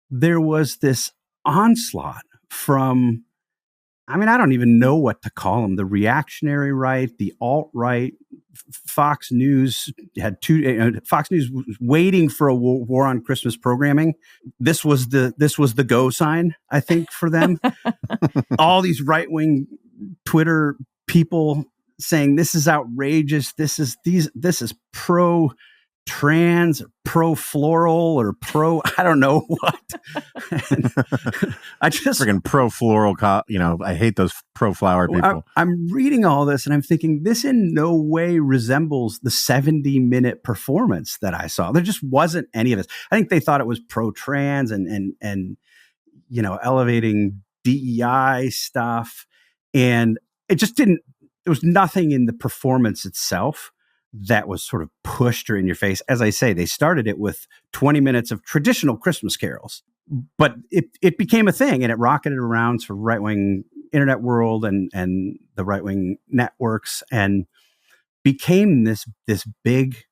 there was this onslaught from, I don't even know what to call them, the reactionary right, the alt-right. Fox News had Fox News was waiting for a war on Christmas programming. This was the go sign, I think, for them. All these right-wing Twitter people saying this is outrageous. This is pro trans or pro floral or pro I don't know what. I just freaking pro floral. I hate those pro flower people. I'm reading all this and I'm thinking this in no way resembles the 70-minute performance that I saw. There just wasn't any of this. I think they thought it was pro trans and elevating DEI stuff, and it just didn't. There was nothing in the performance itself that was sort of pushed or in your face. As I say, they started it with 20 minutes of traditional Christmas carols, but it became a thing, and it rocketed around for right-wing internet world and the right-wing networks, and became this big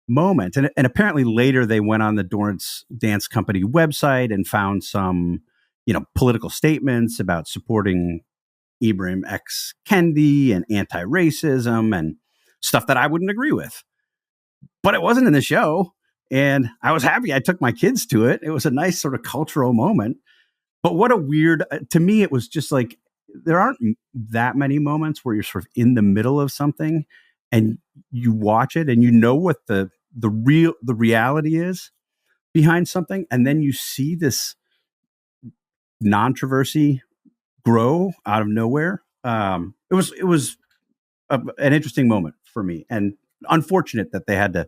moment. And apparently later they went on the Dorrance Dance Company website and found some, political statements about supporting Ibram X. Kendi and anti-racism and stuff that I wouldn't agree with. But it wasn't in the show. And I was happy I took my kids to it. It was a nice sort of cultural moment. But what a weird, to me, it was just like, there aren't that many moments where you're sort of in the middle of something and you watch it and you know what the reality is behind something. And then you see this controversy grow out of nowhere. It was an interesting moment for me, and unfortunate that they had to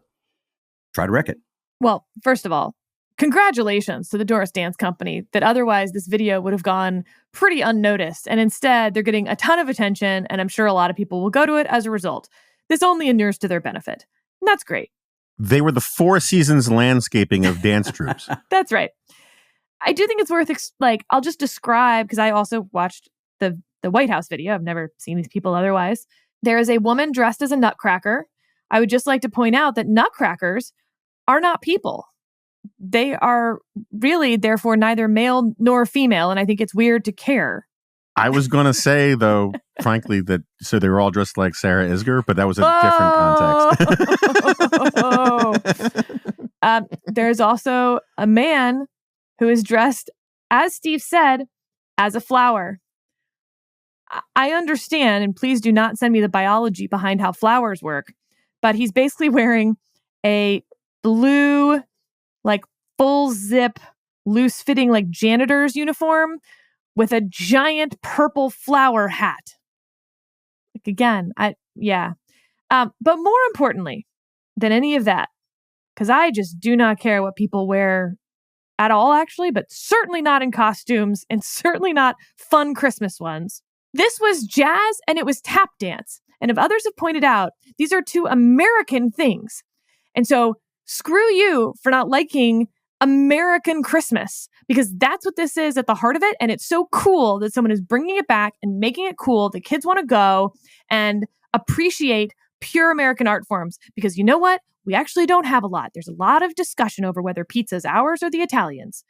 try to wreck it. Well, first of all, congratulations to the Dorrance Dance Company, that otherwise this video would have gone pretty unnoticed. And instead, they're getting a ton of attention, and I'm sure a lot of people will go to it as a result. This only inures to their benefit. And that's great. They were the Four Seasons landscaping of dance troupes. That's right. I do think it's worth, I'll just describe, because I also watched the White House video. I've never seen these people otherwise. There is a woman dressed as a nutcracker. I would just like to point out that nutcrackers are not people. They are really, therefore, neither male nor female, and I think it's weird to care. I was going to say, though, frankly, that so they were all dressed like Sarah Isger, but that was a different context. There's also a man who is dressed, as Steve said, as a flower. I understand, and please do not send me the biology behind how flowers work, but he's basically wearing a blue, full zip loose-fitting like janitor's uniform with a giant purple flower hat. Like again, but more importantly than any of that, because I just do not care what people wear at all, actually, but certainly not in costumes and certainly not fun Christmas ones. This was jazz and it was tap dance. And if others have pointed out, these are two American things. And so screw you for not liking American Christmas, because that's what this is at the heart of it. And it's so cool that someone is bringing it back and making it cool. The kids want to go and appreciate pure American art forms, because you know what? We actually don't have a lot. There's a lot of discussion over whether pizza's ours or the Italians.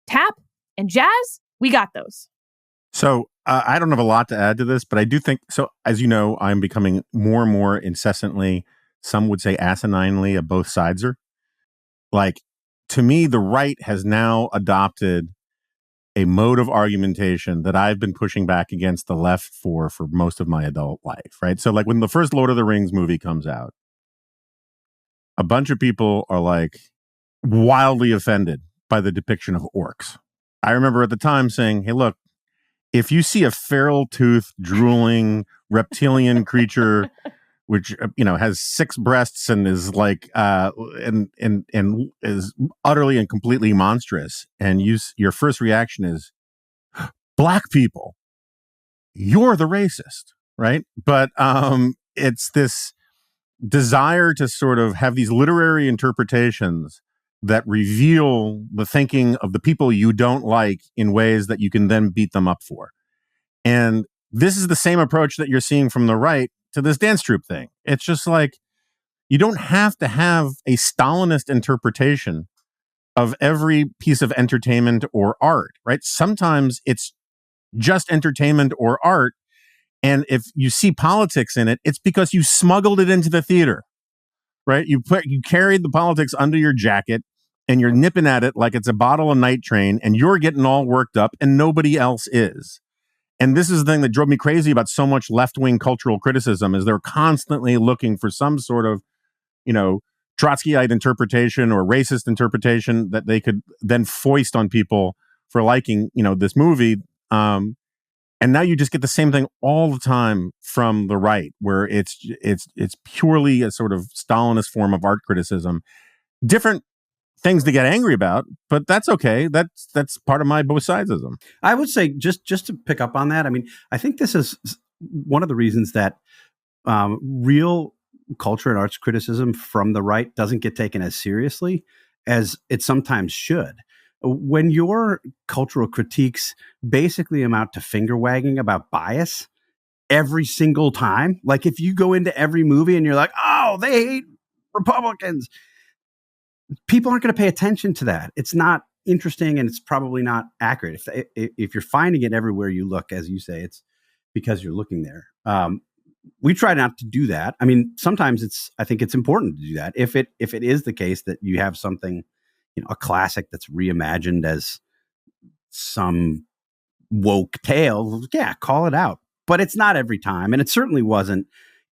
Tap and jazz, we got those. So I don't have a lot to add to this, but I do think, so as you know, I'm becoming more and more incessantly, some would say asininely, a both sideser. Like, to me, the right has now adopted a mode of argumentation that I've been pushing back against the left for most of my adult life, right? So like when the first Lord of the Rings movie comes out, a bunch of people are like wildly offended by the depiction of orcs. I remember at the time saying, hey, look, if you see a feral-toothed, drooling reptilian creature, which has 6 breasts and is like and is utterly and completely monstrous, and your first reaction is black people, you're the racist, right? But it's this desire to sort of have these literary interpretations that reveal the thinking of the people you don't like in ways that you can then beat them up for. And this is the same approach that you're seeing from the right to this dance troupe thing. It's just like, you don't have to have a Stalinist interpretation of every piece of entertainment or art, right? Sometimes it's just entertainment or art. And if you see politics in it, it's because you smuggled it into the theater, right? You carried the politics under your jacket and you're nipping at it like it's a bottle of night train, and you're getting all worked up and nobody else is. And this is the thing that drove me crazy about so much left-wing cultural criticism, is they're constantly looking for some sort of, Trotskyite interpretation or racist interpretation that they could then foist on people for liking, this movie. And now you just get the same thing all the time from the right, where it's purely a sort of Stalinist form of art criticism. Different things to get angry about, but that's okay. That's part of my both sidesism. I would say, just to pick up on that, I mean, I think this is one of the reasons that real culture and arts criticism from the right doesn't get taken as seriously as it sometimes should. When your cultural critiques basically amount to finger wagging about bias every single time, like if you go into every movie and you're like, oh, they hate Republicans, people aren't going to pay attention to that. It's not interesting, and it's probably not accurate. If you're finding it everywhere you look, as you say, it's because you're looking there. We try not to do that. I mean, sometimes I think it's important to do that. If it is the case that you have something, a classic that's reimagined as some woke tale, yeah, call it out. But it's not every time. And it certainly wasn't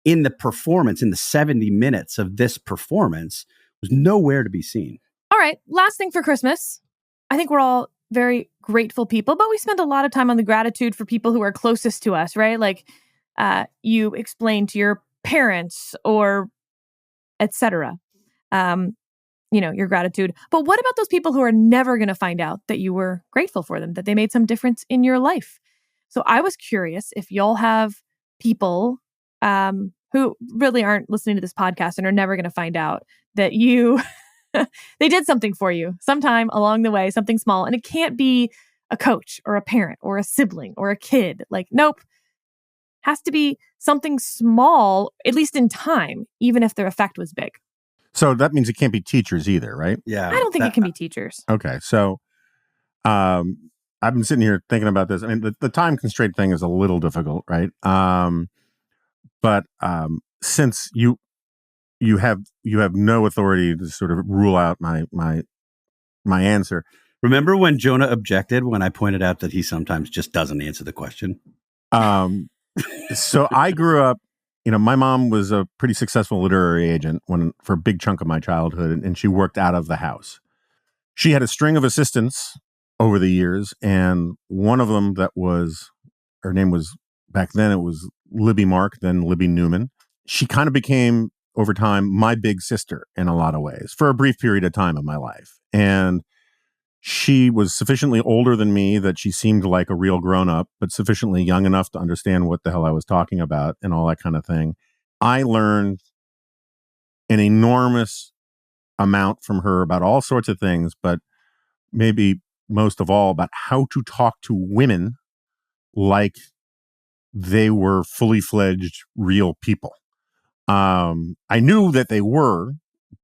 in the performance, in the 70 minutes of this performance. It was nowhere to be seen. All right. Last thing for Christmas. I think we're all very grateful people, but we spend a lot of time on the gratitude for people who are closest to us, right? Like you explain to your parents or etc. Your gratitude. But what about those people who are never going to find out that you were grateful for them, that they made some difference in your life? So I was curious if y'all have people who really aren't listening to this podcast and are never going to find out that they did something for you sometime along the way, something small. And it can't be a coach or a parent or a sibling or a kid. Like, nope. Has to be something small, at least in time, even if their effect was big. So that means it can't be teachers either, right? Yeah. I don't think it can be teachers. Okay. So I've been sitting here thinking about this. I mean, the time constraint thing is a little difficult, right? But since you have no authority to sort of rule out my answer. Remember when Jonah objected when I pointed out that he sometimes just doesn't answer the question? So I grew up, my mom was a pretty successful literary agent for a big chunk of my childhood, and she worked out of the house. she had a string of assistants over the years, and one of them her name was, back then it was Libby Mark, then Libby Newman. She kind of became, over time, my big sister in a lot of ways for a brief period of time in my life. And she was sufficiently older than me that she seemed like a real grown-up, but sufficiently young enough to understand what the hell I was talking about and all that kind of thing. I learned an enormous amount from her about all sorts of things, but maybe most of all about how to talk to women like they were fully fledged real people. I knew that they were,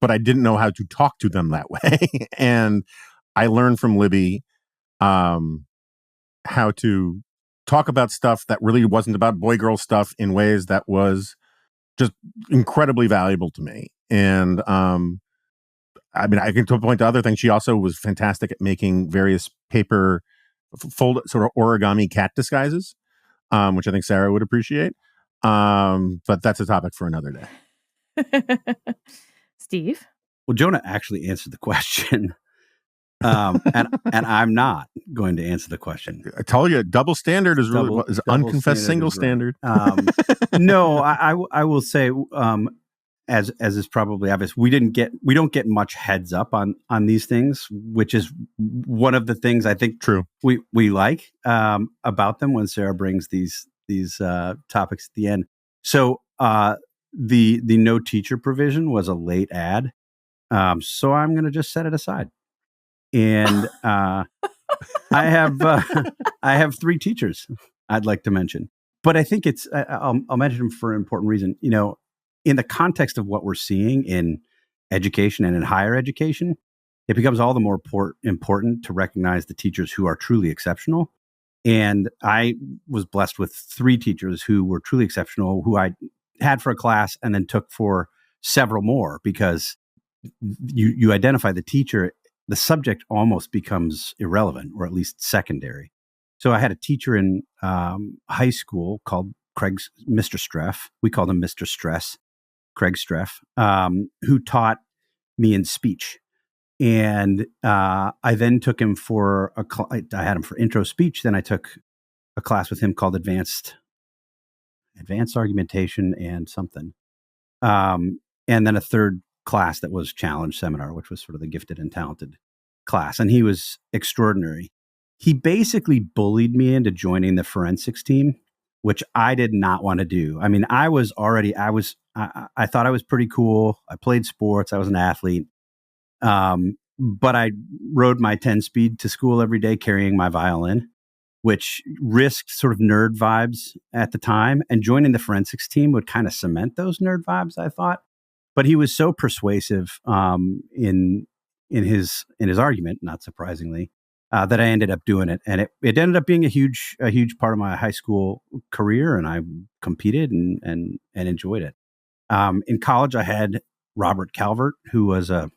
but I didn't know how to talk to them that way. And I learned from Libby how to talk about stuff that really wasn't about boy-girl stuff in ways that was just incredibly valuable to me. And I mean, I can point to other things. She also was fantastic at making various paper fold sort of origami cat disguises, which I think Sarah would appreciate. But that's a topic for another day. Steve? Well, Jonah actually answered the question. And I'm not going to answer the question. I told you, double standard is really is unconfessed single standard. No, I will say, as is probably obvious, we don't get much heads up on these things, which is one of the things I think true we like about them when Sarah brings these topics at the end. So the no teacher provision was a late ad, so I'm going to just set it aside. And I have 3 teachers I'd like to mention, but I think I'll mention them for an important reason. You know, in the context of what we're seeing in education and in higher education, it becomes all the more important to recognize the teachers who are truly exceptional. And I was blessed with 3 teachers who were truly exceptional, who I had for a class and then took for several more, because you identify the teacher, the subject almost becomes irrelevant, or at least secondary. So I had a teacher in high school called Mr. Streff. We called him Mr. Stress, Craig Streff, who taught me in speech. And I then took him for I had him for intro speech. Then I took a class with him called advanced argumentation and something. And then a third class that was challenge seminar, which was sort of the gifted and talented class. And he was extraordinary. He basically bullied me into joining the forensics team, which I did not want to do. I mean, I thought I was pretty cool. I played sports. I was an athlete. But I rode my 10-speed to school every day carrying my violin, which risked sort of nerd vibes at the time. And joining the forensics team would kind of cement those nerd vibes, I thought. But he was so persuasive in his argument, not surprisingly, that I ended up doing it, and it ended up being a huge part of my high school career, and I competed and enjoyed it. In college, I had Robert Calvert, who was a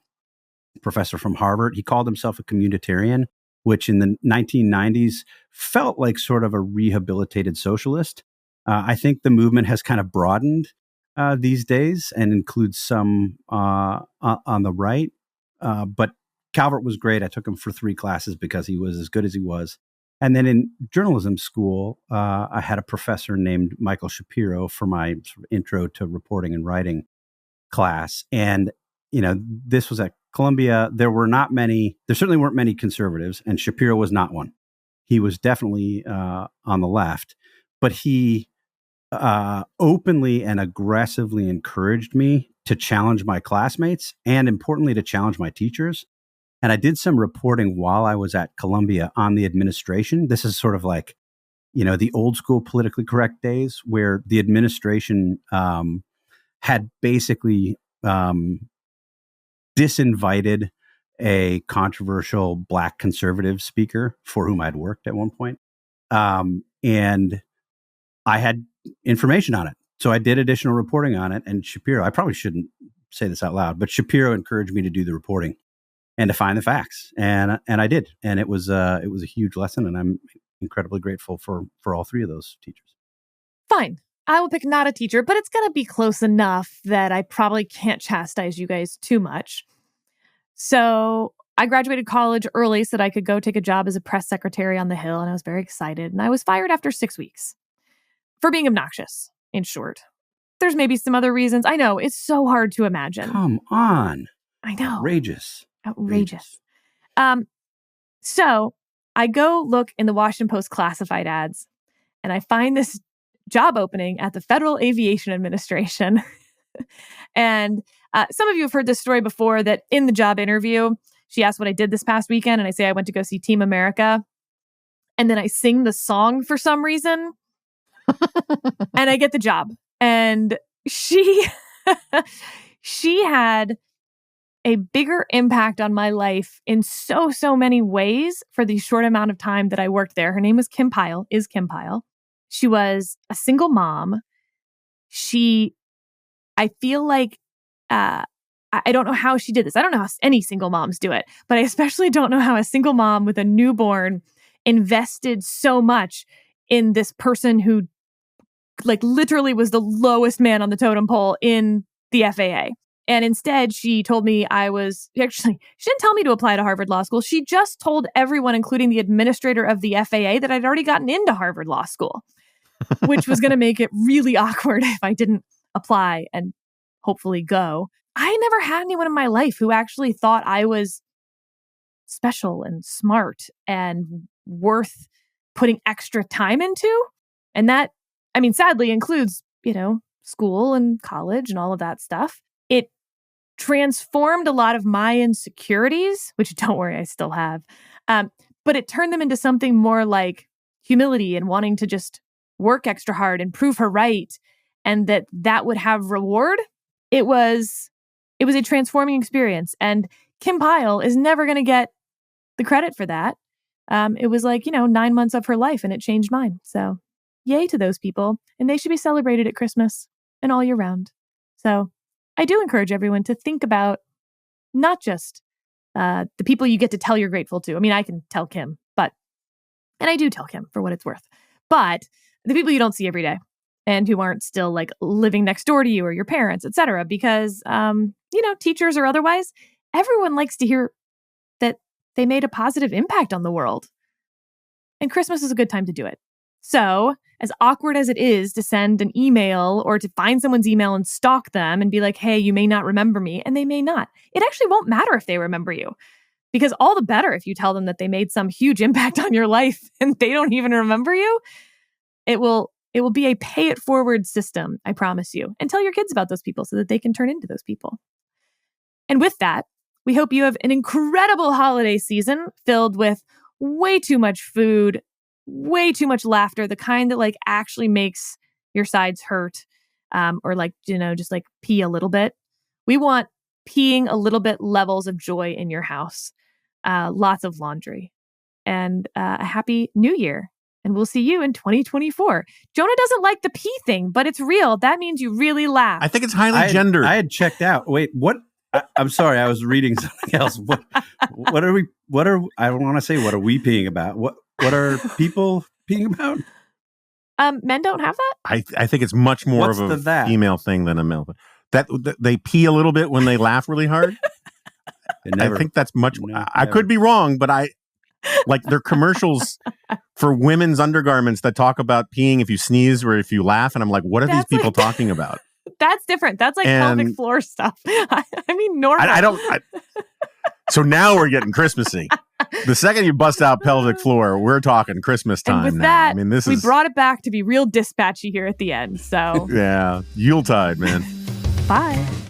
professor from Harvard. He called himself a communitarian, which in the 1990s felt like sort of a rehabilitated socialist. I think the movement has kind of broadened these days and includes some on the right. But Calvert was great. I took him for 3 classes because he was as good as he was. And then in journalism school, I had a professor named Michael Shapiro for my sort of intro to reporting and writing class. And, you know, this was at Columbia. There certainly weren't many conservatives, and Shapiro was not one. He was definitely on the left, but he openly and aggressively encouraged me to challenge my classmates and, importantly, to challenge my teachers. And I did some reporting while I was at Columbia on the administration. This is sort of like, you know, the old school politically correct days where the administration had basically disinvited a controversial Black conservative speaker for whom I'd worked at one point. And I had information on it. So I did additional reporting on it. And Shapiro, I probably shouldn't say this out loud, but Shapiro encouraged me to do the reporting and to find the facts. And I did. And it was a huge lesson. And I'm incredibly grateful for all 3 of those teachers. Fine. I will pick not a teacher, but it's going to be close enough that I probably can't chastise you guys too much. So I graduated college early so that I could go take a job as a press secretary on the Hill, and I was very excited. And I was fired after 6 weeks for being obnoxious, in short. There's maybe some other reasons. I know, it's so hard to imagine. Come on. I know. Outrageous. So I go look in the Washington Post classified ads, and I find this job opening at the Federal Aviation Administration. And some of you have heard this story before, that in the job interview, she asked what I did this past weekend, and I say I went to go see Team America. And then I sing the song for some reason, and I get the job. And she had a bigger impact on my life in so many ways for the short amount of time that I worked there. Her name was Kim Pyle. She was a single mom. I feel like, I don't know how she did this. I don't know how any single moms do it, but I especially don't know how a single mom with a newborn invested so much in this person who like literally was the lowest man on the totem pole in the FAA. And instead, she told me she didn't tell me to apply to Harvard Law School. She just told everyone, including the administrator of the FAA, that I'd already gotten into Harvard Law School, which was going to make it really awkward if I didn't apply and hopefully go. I never had anyone in my life who actually thought I was special and smart and worth putting extra time into. And that, sadly includes, school and college and all of that stuff. It transformed a lot of my insecurities, which don't worry, I still have. But it turned them into something more like humility and wanting to just work extra hard and prove her right. And that would have reward. It was a transforming experience. And Kim Pyle is never going to get the credit for that. It was 9 months of her life, and it changed mine. So yay to those people. And they should be celebrated at Christmas and all year round. So I do encourage everyone to think about not just the people you get to tell you're grateful to. I can tell Kim, and I do tell Kim for what it's worth, but the people you don't see every day and who aren't still living next door to you or your parents, etc. Because, teachers or otherwise, everyone likes to hear that they made a positive impact on the world. And Christmas is a good time to do it. So, as awkward as it is to send an email or to find someone's email and stalk them and be like, hey, you may not remember me, and they may not. It actually won't matter if they remember you, because all the better if you tell them that they made some huge impact on your life and they don't even remember you. It will be a pay it forward system, I promise you. And tell your kids about those people so that they can turn into those people. And with that, we hope you have an incredible holiday season filled with way too much food, way too much laughter, the kind that actually makes your sides hurt, or just pee a little bit. We want peeing a little bit levels of joy in your house, lots of laundry, and a happy new year. And we'll see you in 2024. Jonah doesn't like the pee thing, but it's real. That means you really laugh. I think it's highly gendered. I had checked out. Wait, what? I'm sorry. I was reading something else. What are we peeing about? What are people peeing about? Men don't have that? I think it's much more of a female thing than a male. That they pee a little bit when they laugh really hard. I think that's much more. I could be wrong, but there are commercials for women's undergarments that talk about peeing if you sneeze or if you laugh. And I'm like, what are these people talking about? That's different. That's pelvic floor stuff. Normal. So now we're getting Christmassy. The second you bust out pelvic floor, we're talking Christmas time. And with now. That, we brought it back to be real dispatchy here at the end. So yeah, Yuletide, man. Bye.